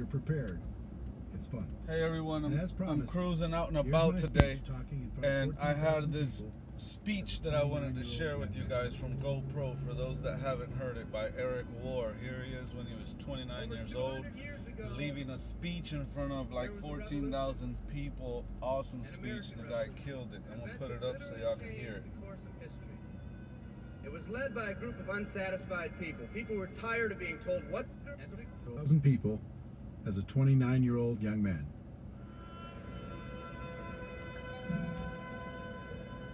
you're prepared, it's fun. Hey everyone, And as I'm promised, cruising out and here's about my today, speech talking in front of and I 14,000 had this people. speech that I wanted to share with you guys from GoPro for those that haven't heard it, by Eric Worre. Here he is when he was 29 years old, leaving a speech in front of like 14,000 people. Awesome speech. The guy killed it. I'm gonna put it up so y'all can hear it. It was led by a group of unsatisfied people. People were tired of being told what. 1,000 people as a 29-year-old young man.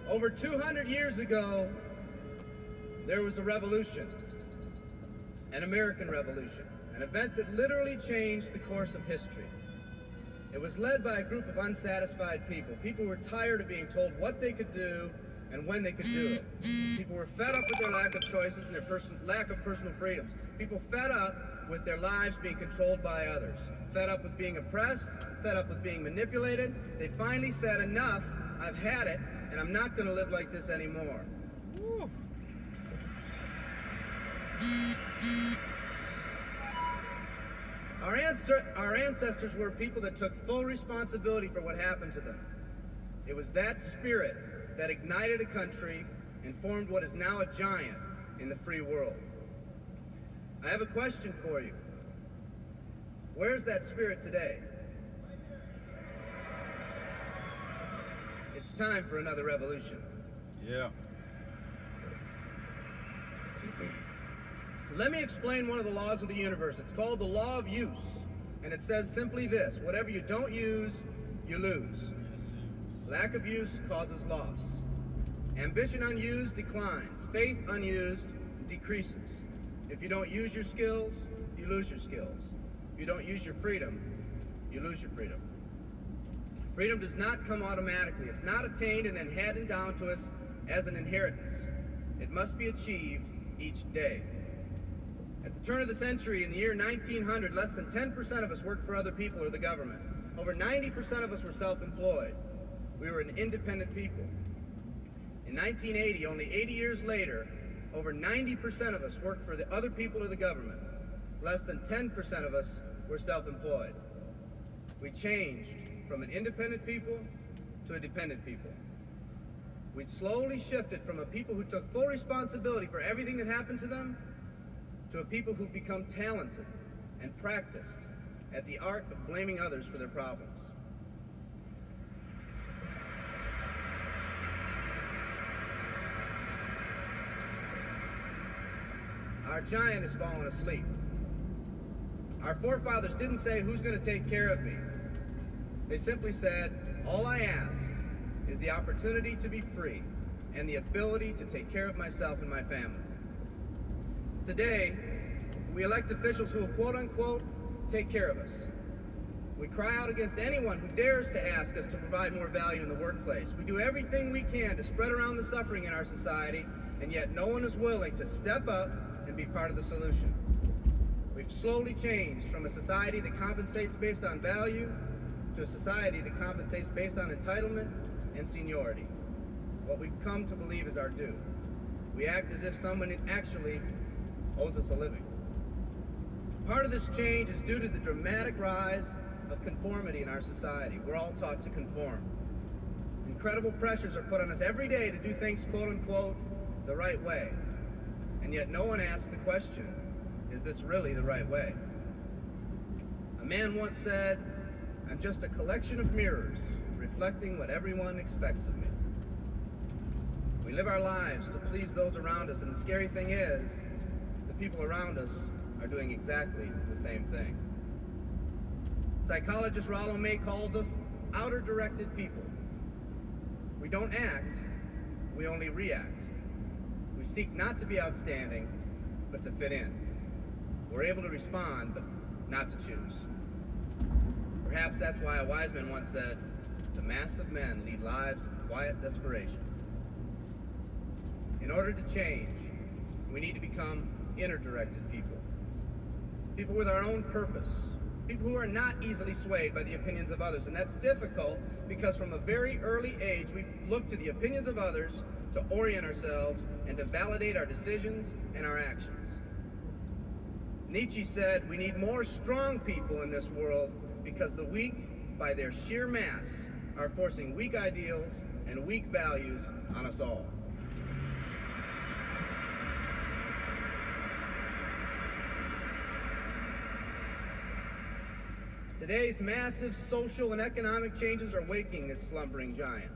Over 200 years ago, there was a revolution, an American Revolution, an event that literally changed the course of history. It was led by a group of unsatisfied people. People were tired of being told what they could do and when they could do it. People were fed up with their lack of choices and their lack of personal freedoms. People fed up with their lives being controlled by others. Fed up with being oppressed, fed up with being manipulated. They finally said, enough, I've had it, and I'm not going to live like this anymore. Woo. Our ancestors were people that took full responsibility for what happened to them. It was that spirit that ignited a country and formed what is now a giant in the free world. I have a question for you. Where's that spirit today? It's time for another revolution. Yeah. Let me explain one of the laws of the universe. It's called the law of use. And it says simply this: whatever you don't use, you lose. Lack of use causes loss. Ambition unused declines. Faith unused decreases. If you don't use your skills, you lose your skills. If you don't use your freedom, you lose your freedom. Freedom does not come automatically. It's not attained and then handed down to us as an inheritance. It must be achieved each day. At the turn of the century, in the year 1900, less than 10% of us worked for other people or the government. Over 90% of us were self-employed. We were an independent people. In 1980, only 80 years later, over 90% of us worked for the other people or the government. Less than 10% of us were self-employed. We changed from an independent people to a dependent people. We'd slowly shifted from a people who took full responsibility for everything that happened to them to a people who've become talented and practiced at the art of blaming others for their problems. Our giant has fallen asleep. Our forefathers didn't say, who's going to take care of me? They simply said, all I ask is the opportunity to be free and the ability to take care of myself and my family. Today, we elect officials who will, quote unquote, take care of us. We cry out against anyone who dares to ask us to provide more value in the workplace. We do everything we can to spread around the suffering in our society, and yet no one is willing to step up and be part of the solution. We've slowly changed from a society that compensates based on value to a society that compensates based on entitlement and seniority. What we've come to believe is our due. We act as if someone actually owes us a living. Part of this change is due to the dramatic rise of conformity in our society. We're all taught to conform. Incredible pressures are put on us every day to do things, quote unquote, the right way. And yet no one asks the question, is this really the right way? A man once said, I'm just a collection of mirrors reflecting what everyone expects of me. We live our lives to please those around us, and the scary thing is, the people around us are doing exactly the same thing. Psychologist Rollo May calls us outer-directed people. We don't act, we only react. We seek not to be outstanding, but to fit in. We're able to respond, but not to choose. Perhaps that's why a wise man once said, the mass of men lead lives of quiet desperation. In order to change, we need to become inner-directed people. People with our own purpose. People who are not easily swayed by the opinions of others. And that's difficult because from a very early age, we look to the opinions of others to orient ourselves and to validate our decisions and our actions. Nietzsche said, we need more strong people in this world because the weak, by their sheer mass, are forcing weak ideals and weak values on us all. Today's massive social and economic changes are waking this slumbering giant.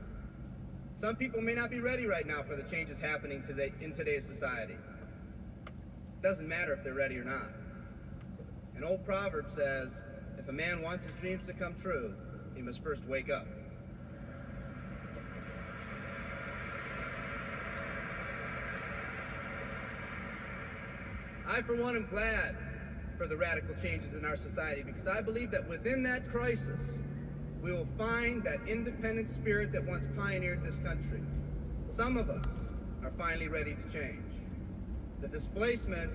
Some people may not be ready right now for the changes happening today in today's society. It doesn't matter if they're ready or not. An old proverb says, if a man wants his dreams to come true, he must first wake up. I, for one, am glad for the radical changes in our society because I believe that within that crisis, we will find that independent spirit that once pioneered this country. Some of us are finally ready to change. The displacement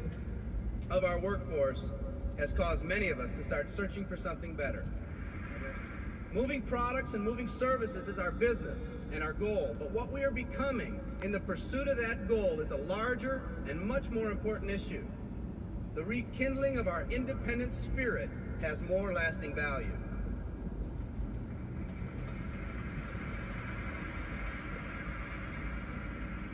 of our workforce has caused many of us to start searching for something better. Moving products and moving services is our business and our goal, but what we are becoming in the pursuit of that goal is a larger and much more important issue. The rekindling of our independent spirit has more lasting value.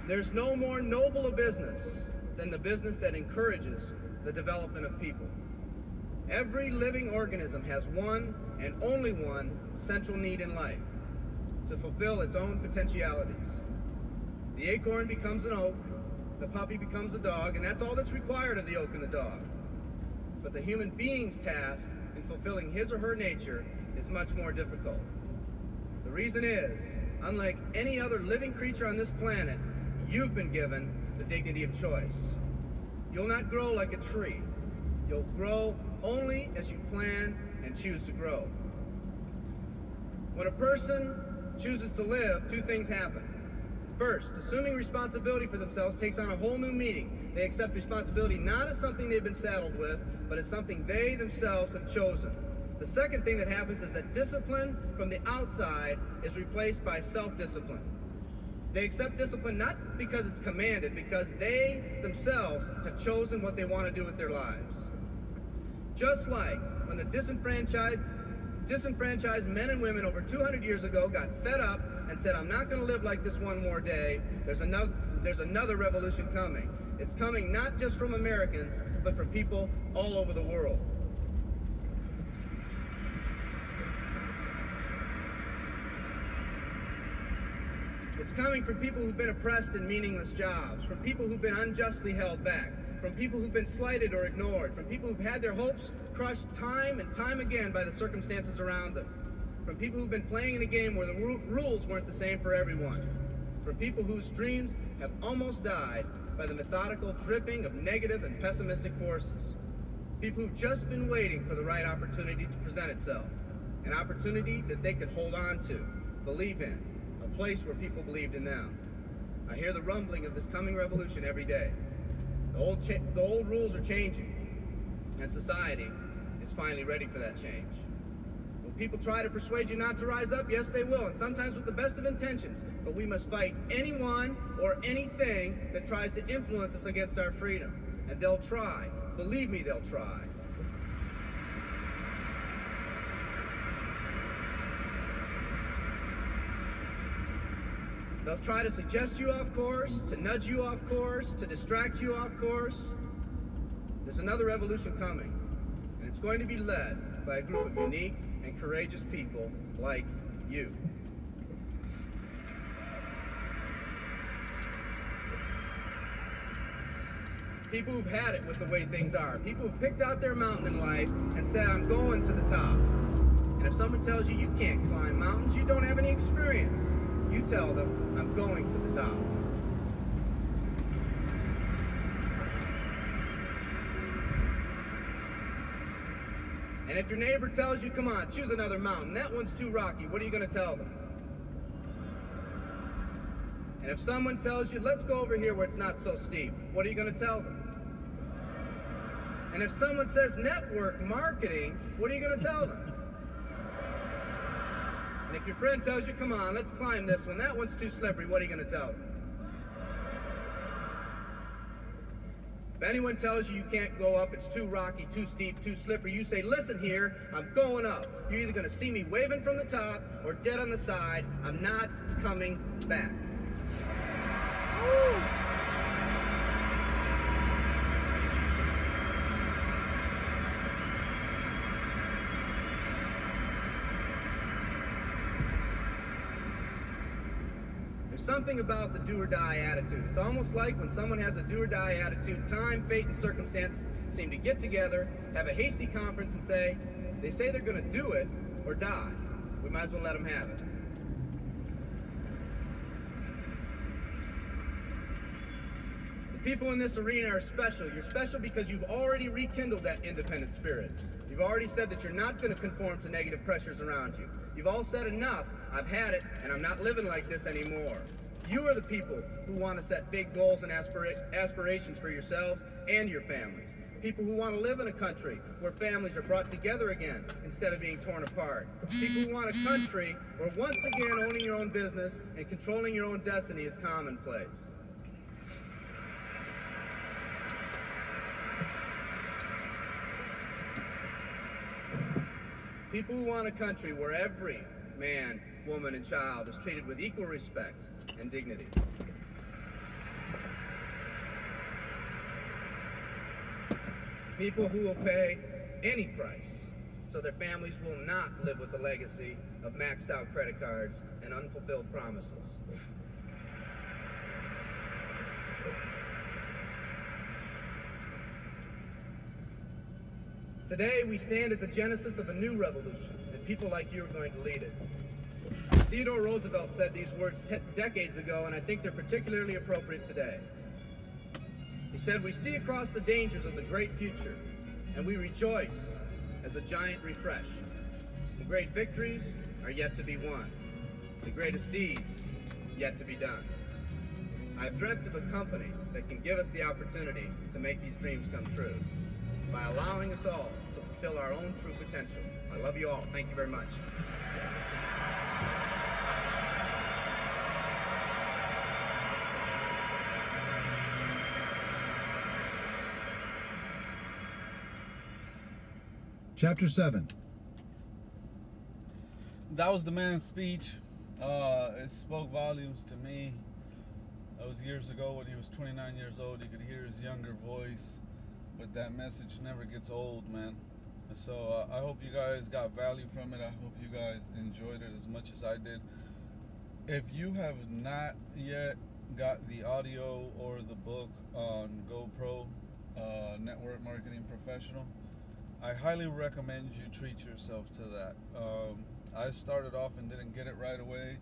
There's no more noble a business than the business that encourages the development of people. Every living organism has one and only one central need in life: to fulfill its own potentialities. The acorn becomes an oak, the puppy becomes a dog, and that's all that's required of the oak and the dog. But the human being's task in fulfilling his or her nature is much more difficult. The reason is, unlike any other living creature on this planet, you've been given the dignity of choice. You'll not grow like a tree. You'll grow only as you plan and choose to grow. When a person chooses to live, two things happen. First, assuming responsibility for themselves takes on a whole new meaning. They accept responsibility not as something they've been saddled with, but as something they themselves have chosen. The second thing that happens is that discipline from the outside is replaced by self-discipline. They accept discipline not because it's commanded, because they themselves have chosen what they want to do with their lives. Just like when the disenfranchised men and women over 200 years ago got fed up and said, I'm not going to live like this one more day, there's another revolution coming. It's coming not just from Americans, but from people all over the world. It's coming from people who've been oppressed in meaningless jobs, from people who've been unjustly held back, from people who've been slighted or ignored, from people who've had their hopes crushed time and time again by the circumstances around them, from people who've been playing in a game where the rules weren't the same for everyone, from people whose dreams have almost died by the methodical dripping of negative and pessimistic forces, people who've just been waiting for the right opportunity to present itself, an opportunity that they could hold on to, believe in, a place where people believed in them. I hear the rumbling of this coming revolution every day. The old rules are changing, and society is finally ready for that change. Will people try to persuade you not to rise up? Yes, they will, and sometimes with the best of intentions. But we must fight anyone or anything that tries to influence us against our freedom. And they'll try. Believe me, they'll try. They'll try to suggest you off course, to nudge you off course, to distract you off course. There's another revolution coming, and it's going to be led by a group of unique and courageous people like you. People who've had it with the way things are. People who've picked out their mountain in life and said, I'm going to the top. And if someone tells you you can't climb mountains, you don't have any experience. You tell them, I'm going to the top. And if your neighbor tells you, come on, choose another mountain, that one's too rocky, what are you going to tell them? And if someone tells you, let's go over here where it's not so steep, what are you going to tell them? And if someone says network marketing, what are you going to tell them? And if your friend tells you, come on, let's climb this one, that one's too slippery, what are you going to tell them? If anyone tells you you can't go up, it's too rocky, too steep, too slippery, you say, listen here, I'm going up. You're either going to see me waving from the top or dead on the side. I'm not coming back. Woo! Something about the do-or-die attitude. It's almost like when someone has a do-or-die attitude, time, fate, and circumstances seem to get together, have a hasty conference, and they say they're going to do it or die. We might as well let them have it. The people in this arena are special. You're special because you've already rekindled that independent spirit. You've already said that you're not going to conform to negative pressures around you. You've all said enough, I've had it, and I'm not living like this anymore. You are the people who want to set big goals and aspirations for yourselves and your families. People who want to live in a country where families are brought together again instead of being torn apart. People who want a country where once again owning your own business and controlling your own destiny is commonplace. People who want a country where every man, woman, and child is treated with equal respect and dignity. People who will pay any price so their families will not live with the legacy of maxed out credit cards and unfulfilled promises. Today, we stand at the genesis of a new revolution, and people like you are going to lead it. Theodore Roosevelt said these words decades ago, and I think they're particularly appropriate today. He said, "We see across the dangers of the great future, and we rejoice as the giant refreshed. The great victories are yet to be won. The greatest deeds yet to be done. I've dreamt of a company that can give us the opportunity to make these dreams come true by allowing us all to fulfill our own true potential. I love you all. Thank you very much." Chapter 7. That was the man's speech. It spoke volumes to me. That was years ago when he was 29 years old. You could hear his younger voice, but that message never gets old, man. So I hope you guys got value from it. I hope you guys enjoyed it as much as I did. If you have not yet got the audio or the book on GoPro, Network Marketing Professional, I highly recommend you treat yourself to that. I started off and didn't get it right away,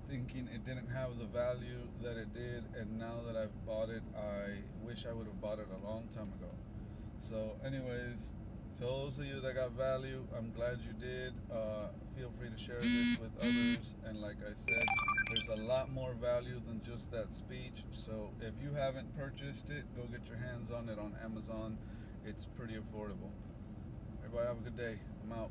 thinking it didn't have the value that it did, and now that I've bought it, I wish I would have bought it a long time ago. So anyways, to those of you that got value, I'm glad you did. Feel free to share this with others, and like I said, there's a lot more value than just that speech. So if you haven't purchased it, go get your hands on it on Amazon. It's pretty affordable. Everybody have a good day. I'm out.